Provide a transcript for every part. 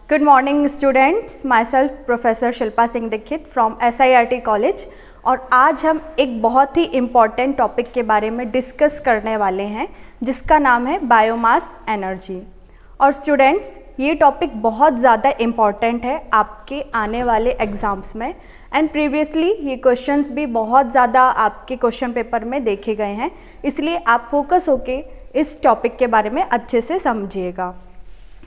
Good morning students, myself professor Shilpa Singh Dikshit from SIRT college. और आज हम एक बहुत ही इम्पॉर्टेंट टॉपिक के बारे में डिस्कस करने वाले हैं जिसका नाम है बायोमास एनर्जी। और स्टूडेंट्स, ये टॉपिक बहुत ज़्यादा इम्पॉर्टेंट है आपके आने वाले एग्ज़ाम्स में, एंड प्रीवियसली ये क्वेश्चंस भी बहुत ज़्यादा आपके क्वेश्चन पेपर में देखे गए हैं, इसलिए आप फोकस होके इस टॉपिक के बारे में अच्छे से समझिएगा।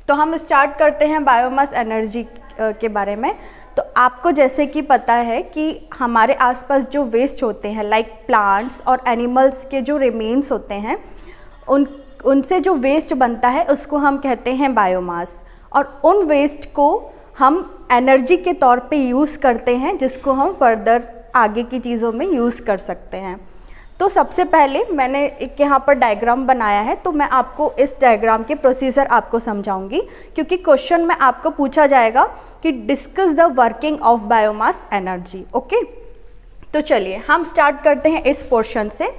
तो हम स्टार्ट करते हैं बायोमास एनर्जी के बारे में। तो आपको जैसे कि पता है कि हमारे आसपास जो वेस्ट होते हैं लाइक प्लांट्स और एनिमल्स के जो रिमेन्स होते हैं उनसे जो वेस्ट बनता है उसको हम कहते हैं बायोमास, और उन वेस्ट को हम एनर्जी के तौर पे यूज़ करते हैं जिसको हम फर्दर आगे की चीज़ों में यूज़ कर सकते हैं। तो सबसे पहले मैंने एक यहाँ पर डायग्राम बनाया है, तो मैं आपको इस डायग्राम के प्रोसीजर आपको समझाऊंगी, क्योंकि क्वेश्चन में आपको पूछा जाएगा कि discuss the working of biomass energy. Okay, तो चलिए हम स्टार्ट करते हैं इस पोर्शन से।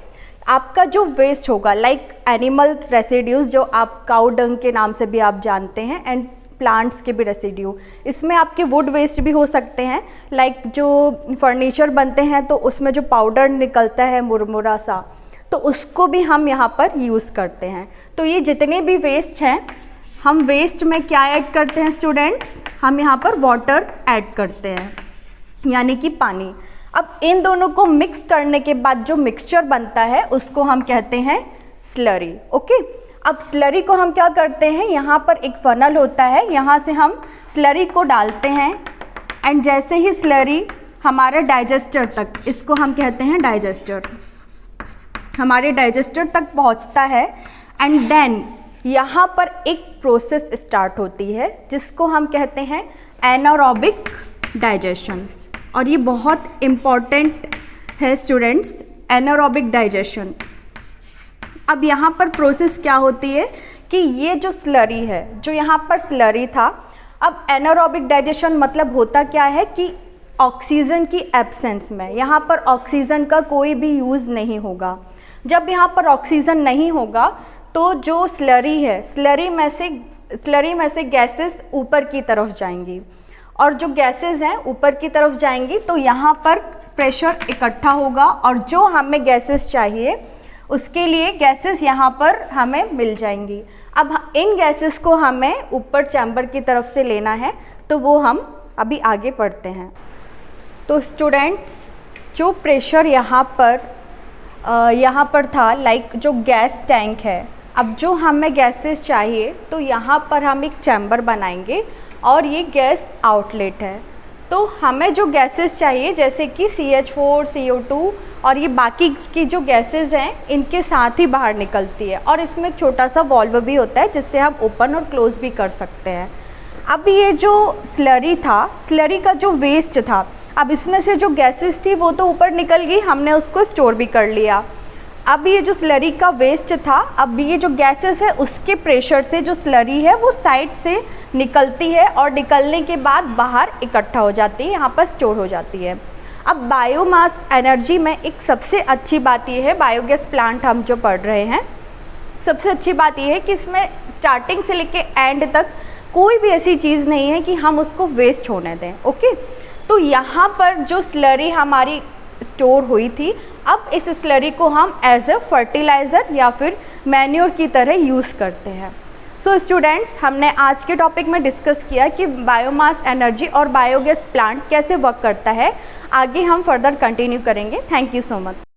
आपका जो वेस्ट होगा लाइक एनिमल रेसिड्यूज, जो आप काउ डंग के नाम से भी आप जानते हैं, एंड प्लांट्स के भी रेसिड्यू, इसमें आपके वुड वेस्ट भी हो सकते हैं, लाइक जो फर्नीचर बनते हैं तो उसमें जो पाउडर निकलता है मुरमुरा सा, तो उसको भी हम यहाँ पर यूज़ करते हैं। तो ये जितने भी वेस्ट हैं, हम वेस्ट में क्या ऐड करते हैं स्टूडेंट्स, हम यहाँ पर वाटर ऐड करते हैं, यानी कि पानी। अब इन दोनों को मिक्स करने के बाद जो मिक्सचर बनता है उसको हम कहते हैं स्लरी। ओके, अब स्लरी को हम क्या करते हैं, यहाँ पर एक फनल होता है, यहाँ से हम स्लरी को डालते हैं, एंड जैसे ही स्लरी हमारे डाइजेस्टर तक, इसको हम कहते हैं डाइजेस्टर, हमारे डाइजेस्टर तक पहुँचता है, एंड देन यहाँ पर एक प्रोसेस स्टार्ट होती है जिसको हम कहते हैं एनारोबिक डाइजेशन। और ये बहुत इम्पॉर्टेंट है स्टूडेंट्स, एनारोबिक डाइजेशन। अब यहाँ पर प्रोसेस क्या होती है कि ये जो स्लरी है, जो यहाँ पर स्लरी था, अब एनारोबिक डाइजेशन मतलब होता क्या है कि ऑक्सीजन की एब्सेंस में यहाँ पर ऑक्सीजन का कोई भी यूज़ नहीं होगा। जब यहाँ पर ऑक्सीजन नहीं होगा तो जो स्लरी है, स्लरी में से गैसेस ऊपर की तरफ जाएंगी, और जो गैसेस हैं ऊपर की तरफ जाएंगी तो यहाँ पर प्रेशर इकट्ठा होगा, और जो हमें गैसेस चाहिए उसके लिए गैसेस यहाँ पर हमें मिल जाएंगी। अब इन गैसेस को हमें ऊपर चैम्बर की तरफ से लेना है, तो वो हम अभी आगे पढ़ते हैं। तो स्टूडेंट्स, जो प्रेशर यहाँ पर था लाइक जो गैस टैंक है, अब जो हमें गैसेस चाहिए तो यहाँ पर हम एक चैम्बर बनाएंगे और ये गैस आउटलेट है। तो हमें जो गैसेस चाहिए जैसे कि CH4, CO2 और ये बाकी की जो गैसेस हैं इनके साथ ही बाहर निकलती है, और इसमें एक छोटा सा वॉल्व भी होता है जिससे हम ओपन और क्लोज भी कर सकते हैं। अब ये जो स्लरी था, स्लरी का जो वेस्ट था, अब इसमें से जो गैसेस थी वो तो ऊपर निकल गई, हमने उसको स्टोर भी कर लिया। अब ये जो स्लरी का वेस्ट था, अब ये जो गैसेस है उसके प्रेशर से जो स्लरी है वो साइड से निकलती है, और निकलने के बाद बाहर इकट्ठा हो जाती है, यहाँ पर स्टोर हो जाती है। अब बायोमास एनर्जी में एक सबसे अच्छी बात ये है, बायोगैस प्लांट हम जो पढ़ रहे हैं, सबसे अच्छी बात ये है कि इसमें स्टार्टिंग से लेके एंड तक कोई भी ऐसी चीज़ नहीं है कि हम उसको वेस्ट होने दें। ओके, तो यहाँ पर जो स्लरी हमारी स्टोर हुई थी, अब इस स्लरी को हम एज अ फर्टिलाइज़र या फिर मैन्योर की तरह यूज़ करते हैं। सो स्टूडेंट्स, हमने आज के टॉपिक में डिस्कस किया कि बायोमास एनर्जी और बायोगैस प्लांट कैसे वर्क करता है। आगे हम फर्दर कंटिन्यू करेंगे। Thank you so much.